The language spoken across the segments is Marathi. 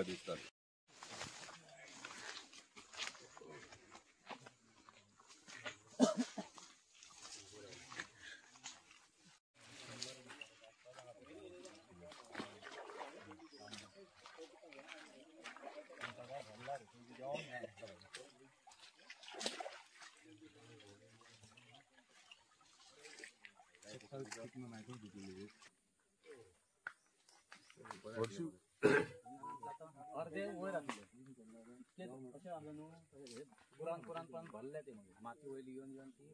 दिसतात. अर्धे वयर पुराण पुराण पण भरले ते माती वयली येऊन येऊन ती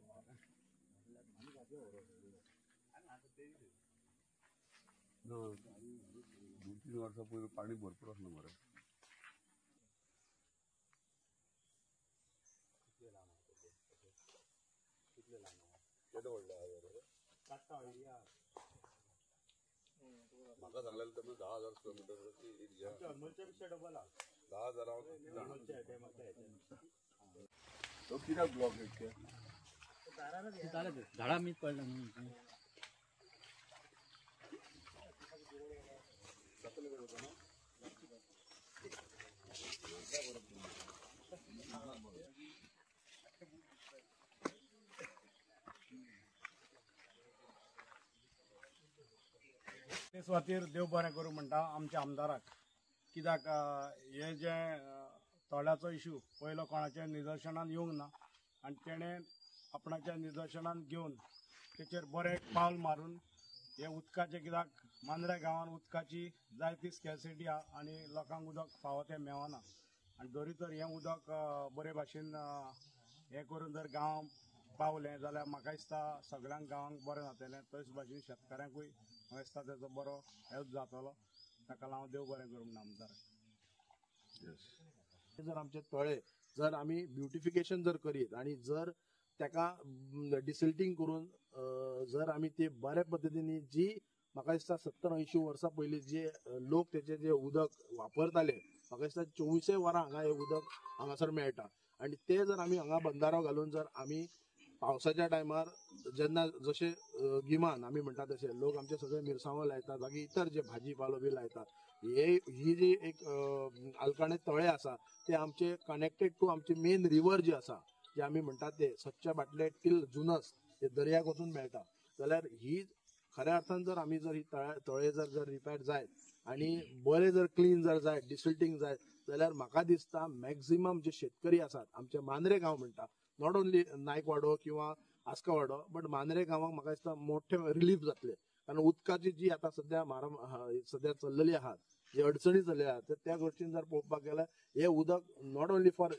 2-3 वर्षापूर्वी पाणी भरपूर असलं बरं. म्हाका सांगलेलं तर 10,000 स्क्वेअर मीटर डबल 10,000 तो कित्याक ब्लॉक झाडा मीच पडलं म्हणून. ते स्वातीर देव बरें करूं म्हणटा आमच्या आमदाराक. कित्याक हे जे तळ्याचो इशू पयलो कोणाच्या निदर्शनान येवंक ना आनी तेणें आपणाच्या निदर्शनान घेवन तेचेर बरें पावल मारून हे उदकाचे, कित्याक मांद्रे गांवांत उदकाची जायती स्कॅरसिटी आहा आनी लोकांक उदक फावो तें मेळना. आनी जरी तर हें उदक बरे भाशेन हें करून जर गांव पावलें जाल्यार म्हाका दिसता सगळ्यांक गांवांक बरें जातलें. तेच भाशेन शेतकाऱ्यांकूय म्हाका दिसता तेजो बरो हेल्प जातलो. ताका लागून देव बरें करूं म्हणून आमदार. जर आमचे तळे जर आमी ब्युटिफिकेशन जर करीत आनी जर ताका डिसिल्टिंग करून जर आमी ते बऱ्या पद्दतीन जी म्हाका दिसता 70-80 वर्सां पयलीं जे लोक तेचे जे उदक वापरताले म्हाका दिसता 24 वरां हांगा हे उदक हांगासर मेळटा. आनी ते जर आमी हांगा बंदारो घालून जर आमी पावसाच्या टायमार जेन्ना जशे गिमान आमी म्हणटा तशे लोक आमचे सगळे मिरसांगो लायतात बाकी इतर जे भाजी पालो बी लायतात. ही जी एक आलकाणे तळे आसा ते आमचे कनेक्टेड टू आमचे मेन रिवर जी आसा जे आमी म्हणटात ते सच्च्या बाटले टील जुनस ते दर्याक वचून मेळटा. जाल्यार ही खऱ्या अर्थान जर आमी जर ही तळे जर रिपेर जायत आनी बरे जर क्लीन जर जायत डिसिल्टिंग जायत जाल्यार म्हाका दिसता मॅक्झिमम जे शेतकरी आसात आमचे मांद्रे गांव म्हणटा, नॉट ओन्ली नायकवाडो किंवा आस्कावाडो बट मांद्रे गांवांक म्हाका दिसता मोठे रिलीफ जातले. कारण उदकाची जी आतां सध्या चल्लेली आहात जे अडचणी चल्लेले आहात त्या गोष्टीन जर पळोवपाक गेल्यार हे उदक नॉट ओन्ली फॉर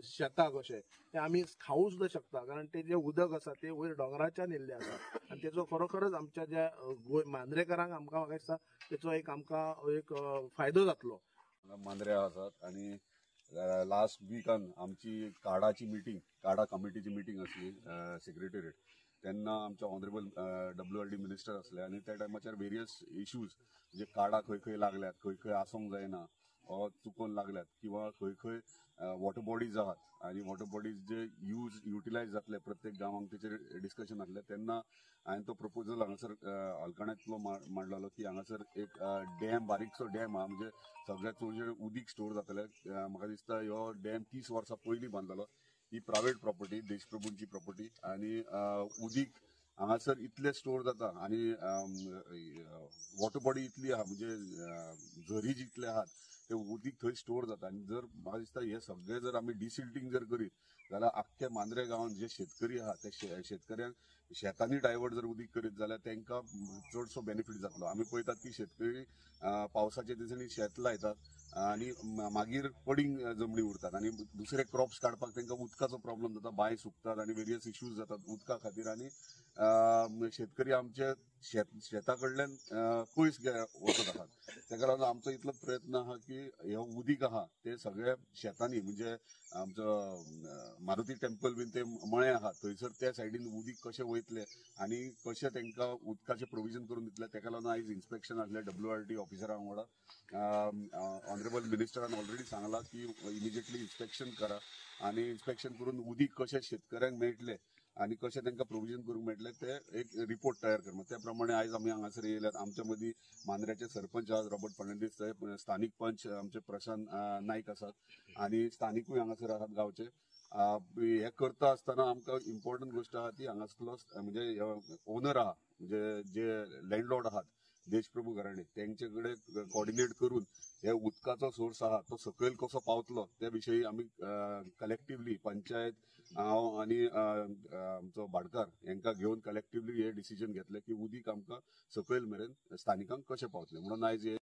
शेताक अशें ते आमी खावूं सुद्दां शकता. कारण ते जे उदक आसा ते वयर दोंगराच्यान येल्ले आसा आनी तेजो खरोखरच आमच्या ज्या मांद्रेकारांक आमकां म्हाका दिसता तेचो एक आमकां एक फायदो जातलो. मांद्रे आसात आनी लास्ट विकान आमची काडाची मिटींग, काडा कमिटीची मिटींग आसली सेक्रेटरीएट. तेन्ना आमचे ऑनरेबल WRD मिनिस्टर आसले आनी त्या टायमाचेर वेरियस इश्यूज म्हणजे काडा खंय खंय लागल्यात, खंय खंय आसोंक जायना वा चुकोवन लागल्यात किंवा खंय खंय वॉटर बॉडीज आहात आनी वॉटर बॉडीज जे युटिलायज जातले प्रत्येक गांवांक तेचेर डिस्कशन जातले. तेन्ना हांवें तो प्रपोजल हांगासर हलकाण्यांतलो मांडलेलो की हांगासर एक डॅम, बारीकसो डॅम आहा म्हणजे सगळ्यात चडशे उदीक स्टोर जातले. म्हाका दिसता ह्यो डॅम 30 वर्सां पयलीं बांदलेलो. ही प्रायवेट प्रॉपर्टी, देशप्रभूंची प्रॉपर्टी आनी उदीक हांगासर इतले स्टोर जाता आनी वॉटर बॉडी इतली आहा म्हणजे झरी जितले आहात ते उदीक थंय स्टोर जाता. आनी जर म्हाका दिसता हे सगळे जर आमी डिसिल्टिंग जर करीत जाल्यार आख्ख्या मांद्रे गांवांत जे शेतकरी आहात त्या शेतकऱ्यांक शेतांनी डायवर्ट जर उदीक करीत जाल्यार तांकां चडसो बेनिफीट जातलो. आमी पळयतात की शेतकरी पावसाच्या दिसांनी शेत लायतात आनी मागीर पडींग जमनी उरतात आनी दुसरे क्रॉप्स काडपाक तांकां उदकाचो प्रॉब्लम जाता, बांय सुकतात आनी वेरियस इश्यूज जातात उदका खातीर. आनी शेतकरी आमचे शेता कडल्यान पयस वचत आहात. ताका लागून आमचो इतलो प्रयत्न आहा की हे उदीक आहा ते सगळ्या शेतांनी म्हणजे आमचो मारुती टेम्पल बीन ते मळे आहात थंयसर त्या सायडीन उदीक कशें वयतले आनी कशें तांकां उदकाचें प्रोविजन करून दितले. ताका लागून आयज इन्स्पेक्शन आसलें WRD ऑफिसरां वांगडा. ऑनरेबल मिनिस्टरान ऑलरेडी सांगला की इमिजिएटली इन्स्पेक्शन करा आनी इन्स्पेक्शन करून उदीक कशें शेतकऱ्यांक मेळटले आनी कशें तांकां प्रोविजन करूंक मेळटलें ते एक रिपोर्ट तयार करता त्या प्रमाणे आयज आमी हांगासर येयल्यात. आमच्या मदीं मांद्र्याचे सरपंच आहात रॉबर्ट फर्नांडीस, थंय स्थानीक पंच आमचे प्रशांत नायक आसात आनी स्थानिकूय हांगासर आसात गांवचे. हे करता आसतना आमकां इम्पॉर्टंट गोष्ट आहा ती हांगासरलो म्हणजे ओनर आहा म्हणजे जे लँडलॉर्ड आहात देशप्रभू घराणे तेंचे कडेन कॉर्डिनेट करून हे उदकाचो सोर्स आहा तो सकयल कसो पावतलो त्या विशयी आमी कलेक्टिवली पंचायत हांव आनी आमचो भाटकार हांकां घेवन कलेक्टिवली हे डिसिजन घेतले की उदीक आमकां सकयल मेरेन स्थानिकांक कशें पावतलें म्हणून आयज हे